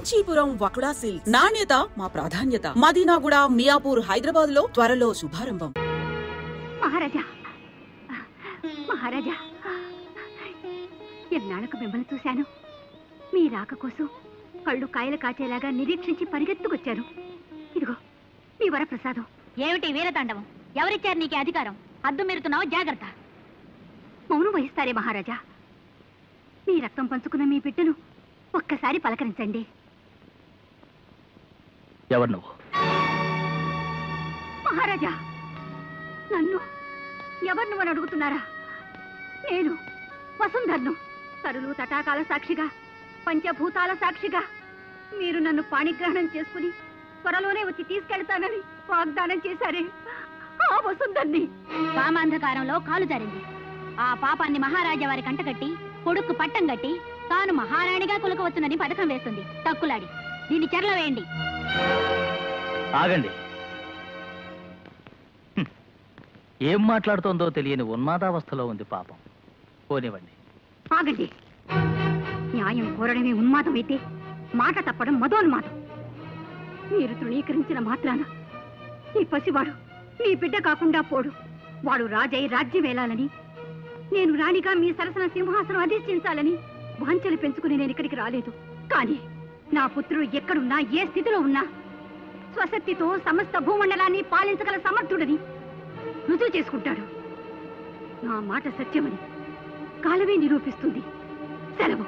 Kanchipuram వకుడా silks నాణ్యత మా ప్రాధాన్యత. మదీనాగూడ, మియాపూర్, హైదరాబాద్ లో త్వరలో శుభారంభం. మహారాజా, మహారాజా, ఎన్నాళ్ళకు మిమ్మల్ని చూశాను. మీ రాక కోసం కళ్ళు కాయలు కాచేలాగా నిరీక్షించి పరిగెత్తుకొచ్చాను. ఇదిగో మీ వరప్రసాదం. ఏమిటి వీరతాండవం? ఎవరిచ్చారు నీకు అధికారం? హద్దు మీరుతున్నావు, జాగ్రత్త. మౌనం వహిస్తారే మహారాజా. మీ రక్తం పంచుకున్న మీ బిడ్డను ఒక్కసారి పలకరించండి. ఎవరు నువ్వు? మహారాజా, నన్ను ఎవరు నువ్వని అడుగుతున్నారా? నేను వసుంధర్ను. తరులు తటాకాల సాక్షిగా, పంచభూతాల సాక్షిగా మీరు నన్ను పాణిగ్రహణం చేసుకుని త్వరలోనే వచ్చి తీసుకెళ్తానని వాగ్దానం చేశారే, ఆ వసుంధర్ని. కామాంధకారంలో కాలు జారింది. ఆ పాపాన్ని మహారాజా వారి కంటగట్టి కొడుకు పట్టం కట్టి తాను మహారాణిగా కులకవచ్చునని పథకం వేస్తుంది. తక్కులాడి దీన్ని చెరల వేయండి. ఆగండి. ఏం మాట్లాడుతోందో తెలియని ఉన్మాదావస్థలో ఉంది పాపం. పోనివ్వండి. ఆగండి. న్యాయం కోరడమే ఉన్మాదమైతే మాట తప్పడం మదోన్మాదం. మీరు తృణీకరించిన మాత్రాన ఈ పసివాడు మీ బిడ్డ కాకుండా పోడు. వాడు రాజై రాజ్యం వేలాలని, నేను రాణిగా మీ సరసన సింహాసనం అధిష్ఠించాలని వాంఛలు పెంచుకుని నేను ఇక్కడికి రాలేదు. కానీ నా పుత్రుడు ఎక్కడున్నా, ఏ స్థితిలో ఉన్నా స్వశక్తితో సమస్త భూమండలాన్ని పాలించగల సమర్థుడని రుజువు చేసుకుంటాడు. నా మాట సత్యమని కాలమే నిరూపిస్తుంది. సెలవు.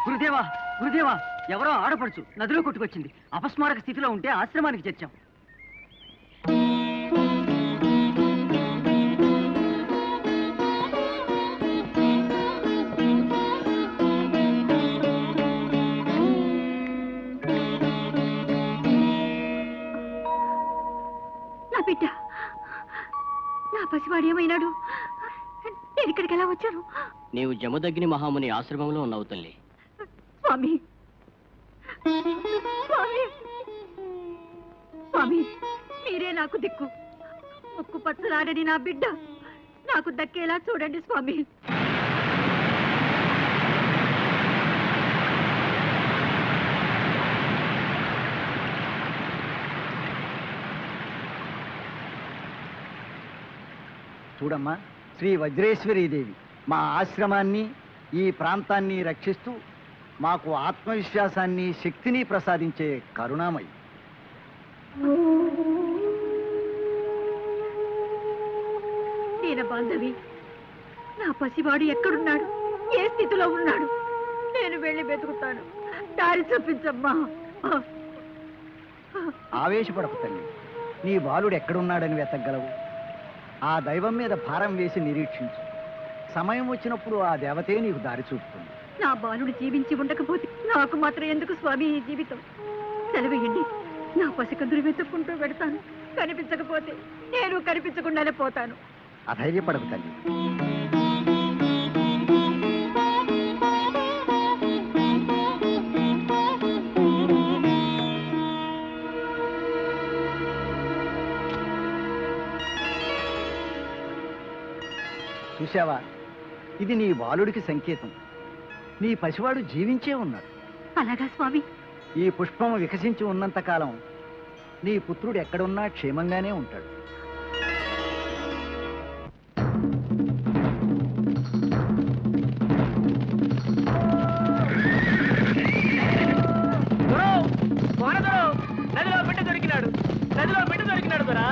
గురుదేవా, గురుదేవా, ఎవరో ఆడపడుచు నదిలో కొట్టుకొచ్చింది. అపస్మారక స్థితిలో ఉంటే ఆశ్రమానికి చేర్చాం. నా బిడ్డ, నా పసివాడు ఏమైనాడు? నేను ఇక్కడికి ఎలా వచ్చాను? నీవు జమదగ్ని మహాముని ఆశ్రమంలో ఉన్నావు తల్లి. స్వామి, స్వామి, స్వామి, మీరే నాకు దిక్కు. ముక్కు పచ్చలాడని నా బిడ్డ నాకు దక్కేలా చూడండి స్వామి. చూడమ్మా, శ్రీ వజ్రేశ్వరీదేవి మా ఆశ్రమాన్ని, ఈ ప్రాంతాన్ని రక్షిస్తూ మాకు ఆత్మవిశ్వాసాన్ని, శక్తిని ప్రసాదించే కరుణామయి. దీన బాంధవి, నా పసివాడు ఎక్కడున్నాడు, ఏ స్థితిలో ఉన్నాడు? నేను వెళ్ళి వెతుకుతాను. దారి చూపించమ్మా. ఆవేశపడకు తల్లి. నీ బాలుడు ఎక్కడున్నాడని వెతకగలవు. ఆ దైవం మీద భారం వేసి నిరీక్షించు. సమయం వచ్చినప్పుడు ఆ దేవతే నీకు దారి చూపుతుంది. నా బాలుడు జీవించి ఉండకపోతే నాకు మాత్రం ఎందుకు స్వామి ఈ జీవితం? సెలవేయండి. నా పసికందులు వెతుక్కుంటూ పెడతాను. కనిపించకపోతే నేను కనిపించకుండానే పోతాను. అధైర్యపడకు తల్లి. చూశావా, ఇది నీ బాలుడికి సంకేతం. నీ పసివాడు జీవించే ఉన్నాడు. అలాగా స్వామి? ఈ పుష్పం వికసించి ఉన్నంతకాలం నీ పుత్రుడు ఎక్కడున్నా క్షేమంగానే ఉంటాడు. నదిలో బిడ్డ దొరికినాడు, నదిలో బిడ్డ దొరికినాడు దొరా.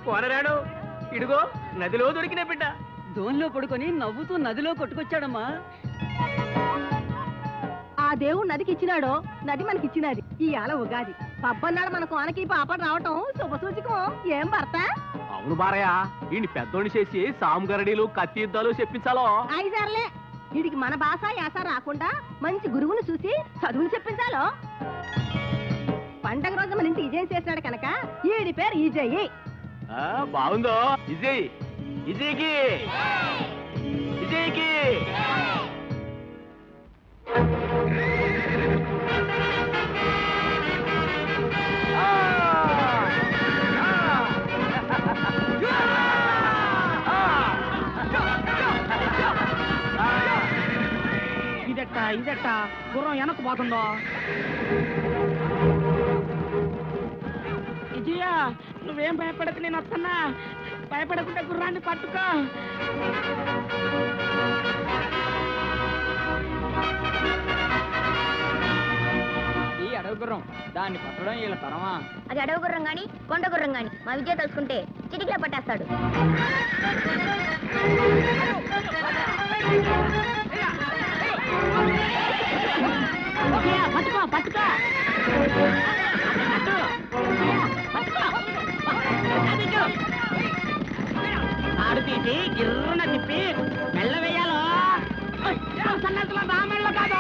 కోనరాడు, ఇడుగో నదిలో దొరికిన బిడ్డ. దోన్లో పడుకొని నవ్వుతూ నదిలో కొట్టుకొచ్చాడమ్మా. ఆ దేవుడు నదికి ఇచ్చినాడో నది మనకి ఇచ్చినది. ఇవాళ ఉగాది పబ్బన్నాడు మన కోనకి పాప రావటం శుభసూచకం. ఏం భర్త? అవును బారయ్య, ఈ పెద్దోని చేసి సాముగరడీలు కత్తి యుద్ధాలు చెప్పించాలో. ఐదారులే వీడికి మన భాష యాస రాకుండా మంచి గురువును చూసి చదువులు చెప్పించాలో. పండగ రోజు మన ఇంటి విజయం చేసినాడు కనుక ఈడి పేరు ఈజయ్యి. బాగుందో విజయ్, విజయ్కి విజయ్కి. ఇదెట్ట గుర్రం వెనక్కు పోతుందో. విజయ, నువ్వేం భయపడక, నేను వస్తున్నా. భయపడకుండా గుర్రాన్ని పట్టుకో. ఈ అడవి గుర్రం, దాన్ని పట్టడం వీళ్ళ తరమా? అది అడవి గుర్రం గాని కొండ గుర్రం గాని మా విజయ తలుచుకుంటే చిటికిలా పట్టేస్తాడు. పట్టుకో పట్టుకో ఆడు తీసి గిర్రున తిప్పి మెల్ల వేయాలో. సన్నతుల బామెళ్ళ కాదు.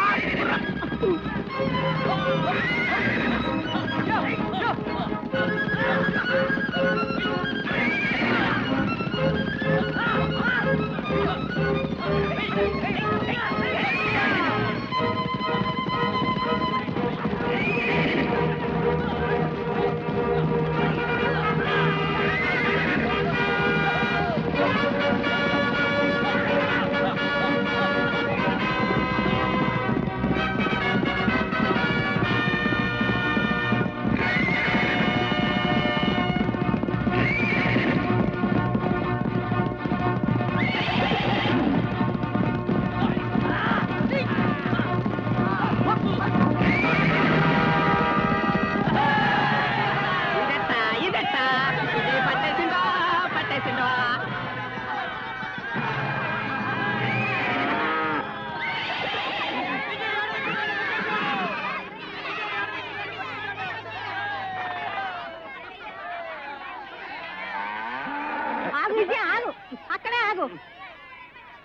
అక్కడే ఆగు.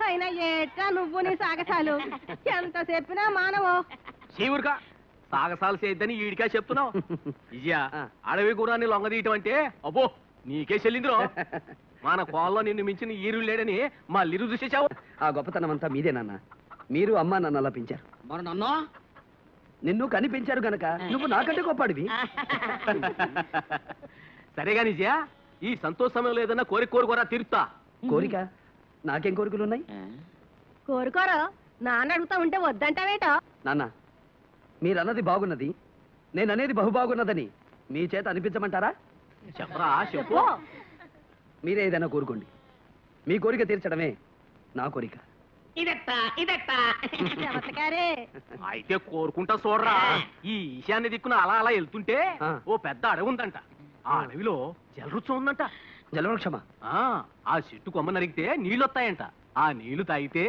అయినా ఏటా నువ్వు నీ సాగసాలు ఎంత చెప్పినా మానవు. శివుడుగా సాగసాలు చేయొద్దని ఈడికా చెప్తున్నావు. విజయ, అడవి గురాన్ని లొంగదీయటం అంటే అబ్బో నీకే చెల్లిందిరో. మన కోళ్ళలో నిన్ను మించిన ఈరుడు లేడని మా లిరు చూసేసావు. ఆ గొప్పతనం అంతా మీదే నాన్న. మీరు అమ్మా నన్ను అలా పెంచారు. మరి నన్ను నిన్ను కనిపించారు గనక నువ్వు నాకంటే గొప్పడివి. సరేగా నిజయ, ఈ సంతోష సమయంలో ఏదన్నా కోరుకోరా తీరుతా. కోరిక? నాకేం కోరికలు ఉన్నాయి? కోరుకోరు. నాన్న అడుగుతా ఉంటే వద్దంటావేటో. నాన్న, మీరన్నది బాగున్నది, నేననేది బహుబాగున్నదని మీ చేత అనిపించమంటారా? చెప్పరా, చెప్పు. మీరే ఏదైనా కోరుకోండి. మీ కోరిక తీర్చడమే నా కోరిక. చమత్కారే. అయితే కోరుకుంటా చూడరా. ఈ ఈశాన్య దిక్కున అలా అలా వెళ్తుంటే ఓ పెద్ద అడవి ఉందంట. ఆ అడవిలో జలరుచం ఉందంట. జలవృక్షమా? ఆ చెట్టు కొమ్మ నరిగితే నీళ్ళు వస్తాయంట. ఆ నీళ్లు తాగితే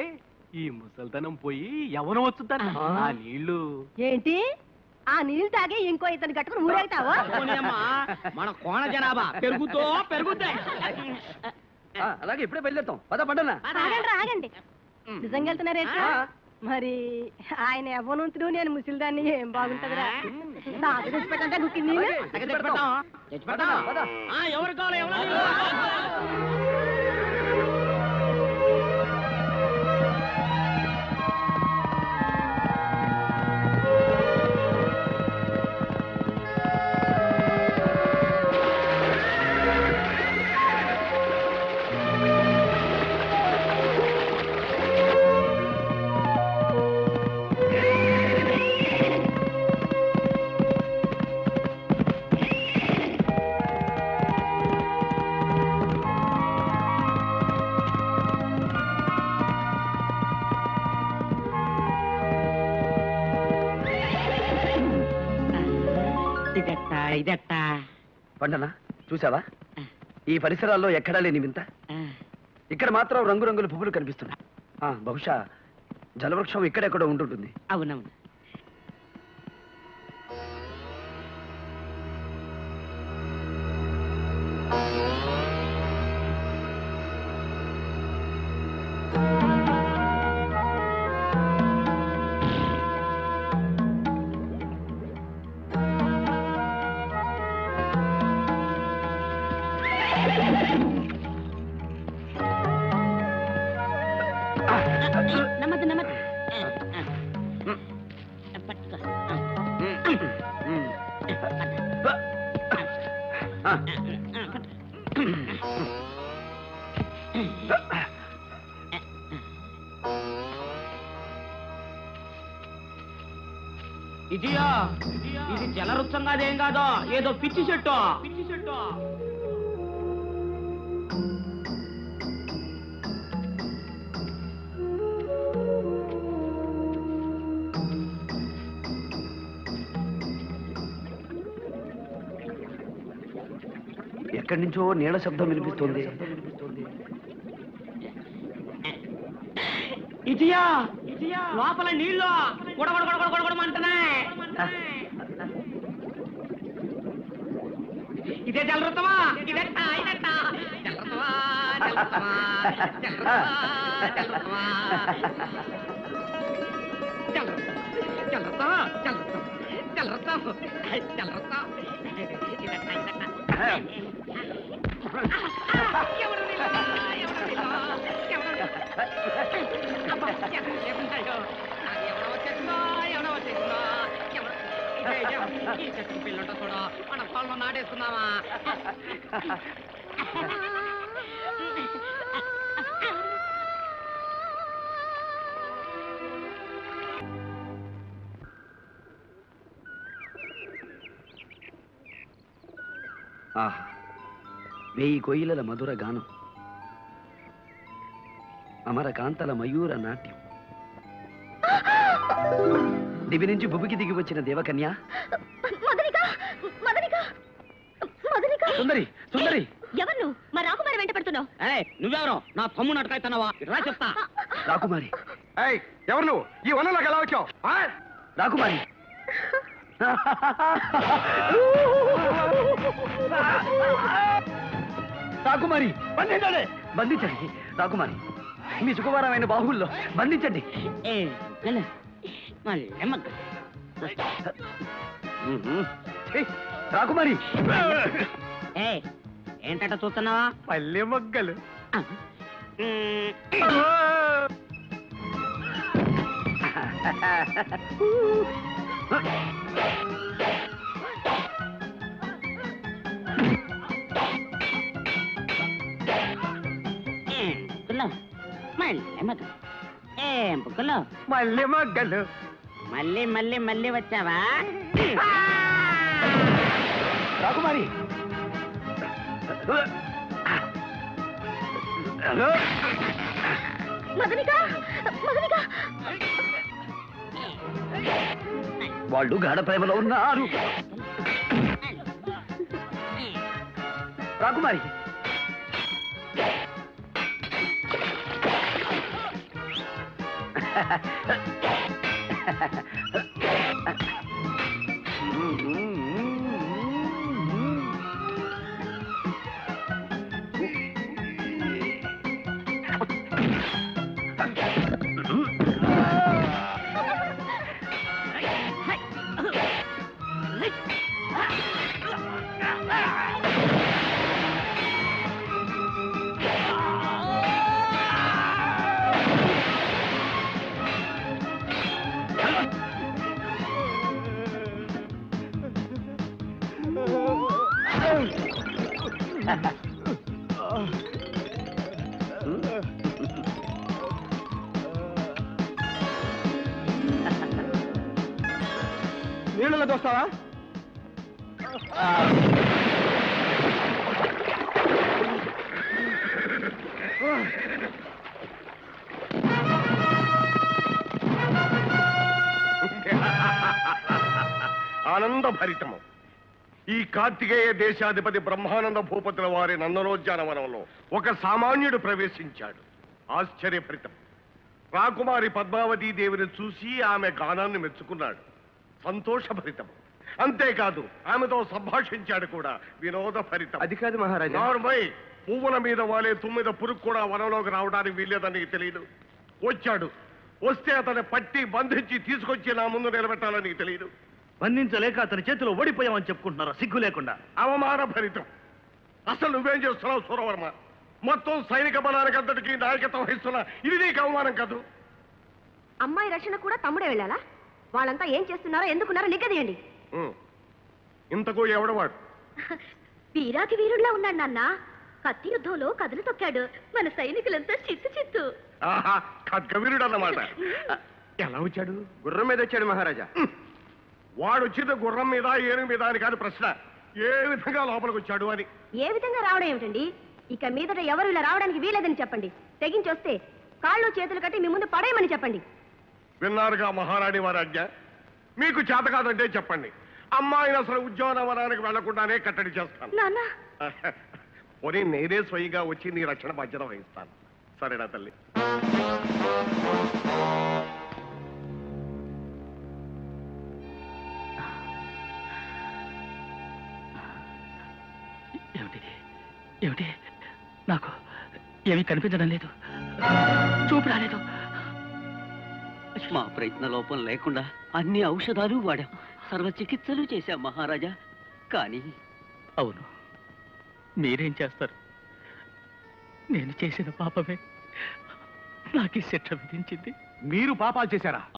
ఈ ముసల్తనం పోయి యవ్వనం వచ్చుద్దంట. ఆ నీళ్లు ఏంటి? ఆ నీళ్ళు తాగి ఇంకో ఇతను కట్టుకుని ఊరేగుతావా? మన కోణ జనాభా పెరుగుద్ది. అలాగే ఇప్పుడే బయలుదేరుతాం. పద పడ్డనా. ఆగండి ఆగండి. నిజంగా వెళ్తున్నారే? మరి ఆయన యవ్వనంతుడు, నేను ముసిలిదాన్ని. ఏం బాగుంటదిరా. తాత తెచ్చిపెట్టంటే గుక్కింది. ఎవరు కావాలి? ఇదెట్టా పండనా చూసావా ఈ పరిసరాల్లో ఎక్కడా లేని వింత ఇక్కడ మాత్రం రంగురంగుల పువ్వులు కనిపిస్తున్నాయి బహుశా జలవృక్షం ఇక్కడెక్కడో ఉంటుంటుంది అవునవును నమ్మద్దు నమ్మద్దు పట్టుకో ఇదియా ఇది జలవృక్షం కాదేం కాదో ఏదో పిచ్చి చెట్టు ఎక్కడి నుంచో నీళ్ళ శబ్దం వినిపిస్తుంది ఇదియా లోపల నీళ్ళు గొడగొడగొడగొడగొడమంటున్నాయి ఇదే జలవృత్తమా ఇదెట్టా జలవృత్తమా పిల్లంట చూడ మన పొలంలో నాటేసుకుందామా ఆహా 1000 కోయిలల మధుర గానం అమర కాంతల మయూర నాట్యం దివి నుంచి భూమికి దిగి వచ్చిన దేవకన్య సుందరి సుందరి ఎవరు నువ్వు మా రాకుమారి వెంట పడుతున్నావు నువ్వెవరో నా తమ్ముడు అటకాయితున్నావా రా చెప్తా రాకుమారి ఎవరు నువ్వు ఈ వనంలోకి ఎలా వచ్చావు రాకుమారి రాకుమారి బంధించండి బంధించండి రాకుమారి మీ సుకుమారమైన బాహుల్లో బంధించండి రాకుమారి ఏంటట చూస్తున్నావా పల్లె మొగ్గలు మల్లె మొగ్గలు మళ్ళీ మళ్ళీ మళ్ళీ వచ్చావా రాకుమారి వాళ్ళు గాఢ ప్రేమలో ఉన్నారు రాకుమారి నీళ్ళలో దోస్తావా ఆనంద భరితము ఈ కార్తికేయ దేశాధిపతి బ్రహ్మానంద భూపతుల వారి నందనోద్యానవనంలో ఒక సామాన్యుడు ప్రవేశించాడు. ఆశ్చర్యభరితం. రాకుమారి పద్మావతీ దేవిని చూసి ఆమె గానాన్ని మెచ్చుకున్నాడు. సంతోషభరితం. అంతేకాదు ఆమెతో సంభాషించాడు కూడా. వినోదభరితం. అది కాదు మహారాజా. నార్మై, పువ్వుల మీద వాలే తుమ్మిద పురుగు కూడా వనంలోకి రావడానికి వీల్లేదని నీకు తెలియదు. వచ్చాడు. వస్తే అతన్ని పట్టి బంధించి తీసుకొచ్చి నా ముందు నిలబెట్టాలని నీకు తెలియదు. బంధించలేక అతని చేతిలో ఓడిపోయామని చెప్పుకుంటున్నారా సిగ్గు లేకుండా? అవమాన భరితం. అసలు నువ్వేం చేస్తున్నావు సూరవర్మ? మొత్తం సైనిక బలానికి అంతటికి నాయకత్వం వహిస్తున్నా. ఇది నీకు అవమానం కాదు? అమ్మాయి రక్షణ కూడా తమ్ముడే వెళ్ళాలా? వాళ్ళంతా ఏం చేస్తున్నారో ఎందుకున్నారో నిగ్గదీయండి. ఇంతకు ఎవడవాడు? వీరాకి వీరుడిలా ఉన్నాడు నాన్న. కత్తి యుద్ధంలో కథలు తొక్కాడు. మన సైనికులంతా చిత్తు చిత్తు. ఆహా, ఖడ్గవీరుడు అన్నమాట. ఎలా వచ్చాడు? గుర్రం మీద వచ్చాడు మహారాజా. వాడు వచ్చింది గుర్రం మీద ఏనుగు మీద అని కాదు ప్రశ్న. ఏ విధంగా లోపలికి వచ్చాడు అని. ఏ విధంగా రావడం ఏమిటండి? ఇక మీదట ఎవరు ఇలా రావడానికి వీలేదని చెప్పండి. తెగించొస్తే కాళ్ళు చేతులు కట్టి మీ ముందు పడేయమని చెప్పండి. విన్నారుగా మహారాణి వారి ఆజ్ఞ. మీకు చేత కాదంటే చెప్పండి. అమ్మాయిని అసలు ఉద్యానవనానికి వెళ్లకుండానే కట్టడి చేస్తాను. నాన్న, పోనీ నేనే స్వయంగా వచ్చి నీ రక్షణ బాధ్యత వహిస్తాను. సరేనా తల్లి? ఏమిటిది? ఏమిటి? నాకు ఏమీ కనిపించడం లేదు, చూపు రాలేదు. మా ప్రయత్న లోపం లేకుండా అన్ని ఔషధాలు వాడాం, సర్వ చికిత్సలు చేశాం మహారాజా. కానీ అవును, మీరేం చేస్తారు? నేను చేసిన పాపమే నాకు ఈ శిక్ష విధించింది. మీరు పాపాలు చేశారా?